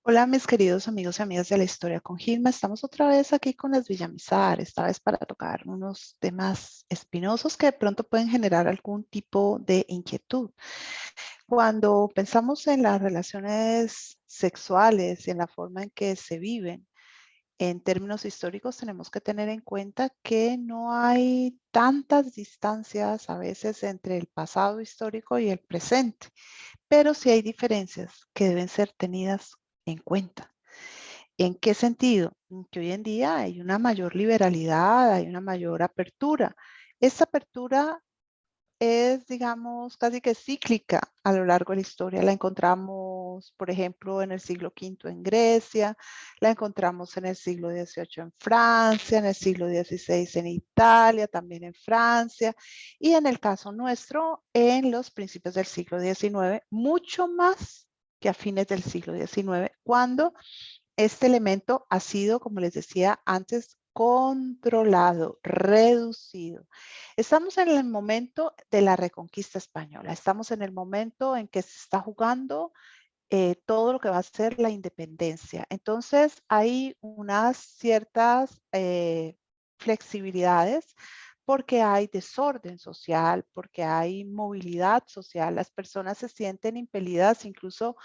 Hola, mis queridos amigos y amigas de la historia con Gilma. Estamos otra vez aquí con las Villamizar, esta vez para tocar unos temas espinosos que de pronto pueden generar algún tipo de inquietud. Cuando pensamos en las relaciones sexuales y en la forma en que se viven, en términos históricos tenemos que tener en cuenta que no hay tantas distancias a veces entre el pasado histórico y el presente, pero sí hay diferencias que deben ser tenidas en cuenta. ¿En qué sentido? Que hoy en día hay una mayor liberalidad, hay una mayor apertura. Esta apertura es, digamos, casi que cíclica a lo largo de la historia. La encontramos, por ejemplo, en el siglo V en Grecia, la encontramos en el siglo XVIII en Francia, en el siglo XVI en Italia, también en Francia, y en el caso nuestro, en los principios del siglo XIX, mucho más que a fines del siglo XIX, cuando este elemento ha sido, como les decía antes, controlado, reducido. Estamos en el momento de la reconquista española, estamos en el momento en que se está jugando todo lo que va a ser la independencia. Entonces hay unas ciertas flexibilidades porque hay desorden social, porque hay movilidad social. Las personas se sienten impelidas incluso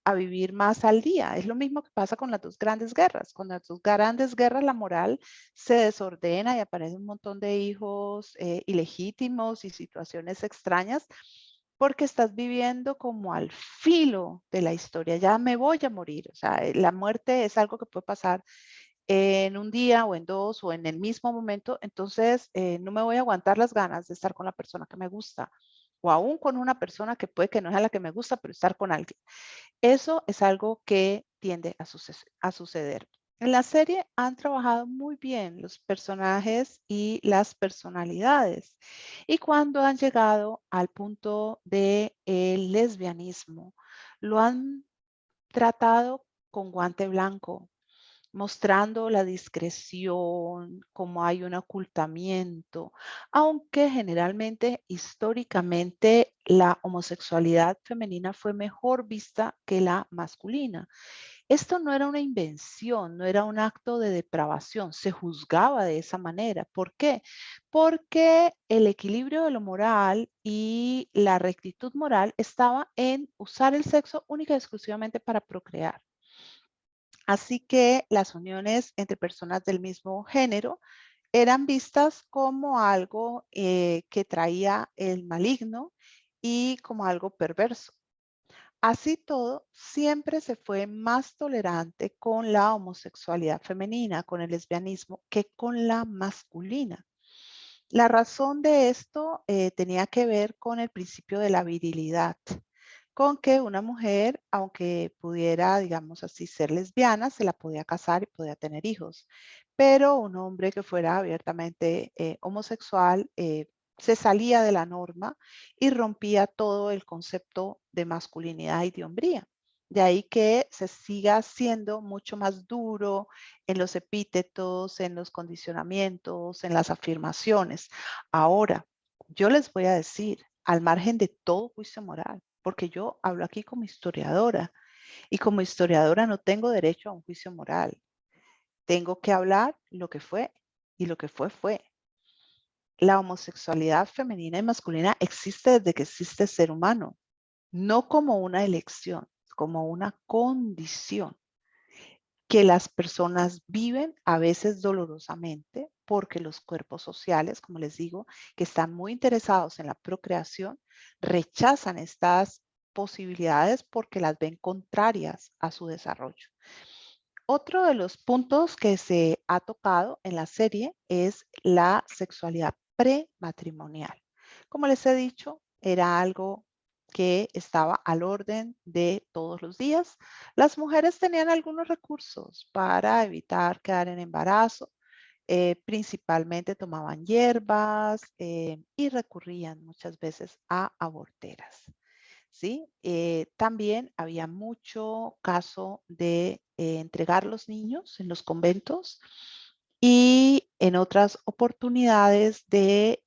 a vivir más al día. Es lo mismo que pasa con las dos grandes guerras. Con las dos grandes guerras la moral se desordena y aparece un montón de hijos ilegítimos y situaciones extrañas porque estás viviendo como al filo de la historia. Ya me voy a morir. O sea, la muerte es algo que puede pasar en un día o en dos o en el mismo momento. Entonces, no me voy a aguantar las ganas de estar con la persona que me gusta o aún con una persona que puede que no sea la que me gusta, pero estar con alguien. Eso es algo que tiende a suceder. En la serie han trabajado muy bien los personajes y las personalidades. Y cuando han llegado al punto del lesbianismo, lo han tratado con guante blanco, mostrando la discreción, como hay un ocultamiento, aunque generalmente, históricamente, la homosexualidad femenina fue mejor vista que la masculina. Esto no era una invención, no era un acto de depravación, se juzgaba de esa manera. ¿Por qué? Porque el equilibrio de lo moral y la rectitud moral estaba en usar el sexo única y exclusivamente para procrear. Así que las uniones entre personas del mismo género eran vistas como algo que traía el maligno y como algo perverso. Así todo, siempre se fue más tolerante con la homosexualidad femenina, con el lesbianismo, que con la masculina. La razón de esto tenía que ver con el principio de la virilidad, con que una mujer, aunque pudiera, digamos así, ser lesbiana, se la podía casar y podía tener hijos, pero un hombre que fuera abiertamente homosexual se salía de la norma y rompía todo el concepto de masculinidad y de hombría. De ahí que se siga siendo mucho más duro en los epítetos, en los condicionamientos, en las afirmaciones. Ahora, yo les voy a decir, al margen de todo juicio moral, porque yo hablo aquí como historiadora y como historiadora no tengo derecho a un juicio moral. Tengo que hablar lo que fue y lo que fue fue. La homosexualidad femenina y masculina existe desde que existe el ser humano, no como una elección, como una condición que las personas viven a veces dolorosamente porque los cuerpos sociales, como les digo, que están muy interesados en la procreación, rechazan estas posibilidades porque las ven contrarias a su desarrollo. Otro de los puntos que se ha tocado en la serie es la sexualidad prematrimonial. Como les he dicho, era algo que estaba al orden de todos los días. Las mujeres tenían algunos recursos para evitar quedar en embarazo. Principalmente tomaban hierbas y recurrían muchas veces a aborteras. ¿Sí? También había mucho caso de entregar los niños en los conventos y en otras oportunidades de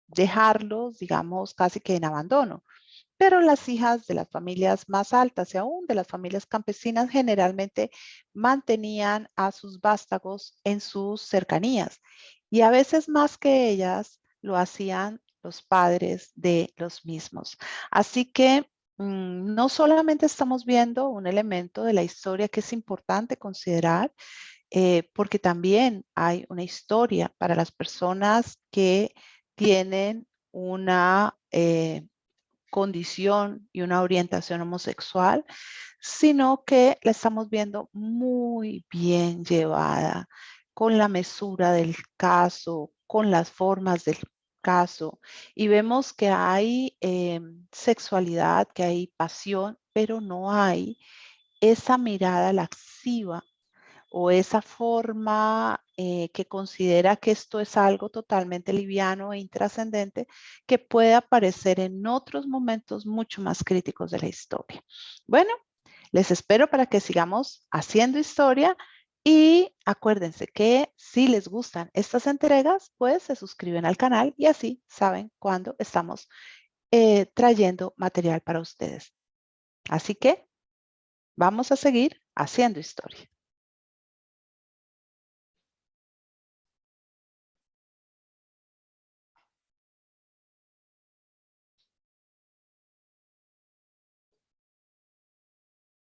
dejarlos, digamos, casi que en abandono. Pero las hijas de las familias más altas y aún de las familias campesinas generalmente mantenían a sus vástagos en sus cercanías y a veces más que ellas lo hacían los padres de los mismos. Así que no solamente estamos viendo un elemento de la historia que es importante considerar, porque también hay una historia para las personas que tienen una condición y una orientación homosexual, sino que la estamos viendo muy bien llevada, con la mesura del caso, con las formas del caso, y vemos que hay sexualidad, que hay pasión, pero no hay esa mirada laxiva o esa forma que considera que esto es algo totalmente liviano e intrascendente que puede aparecer en otros momentos mucho más críticos de la historia. Bueno, les espero para que sigamos haciendo historia y acuérdense que si les gustan estas entregas, pues se suscriben al canal y así saben cuando estamos trayendo material para ustedes. Así que vamos a seguir haciendo historia.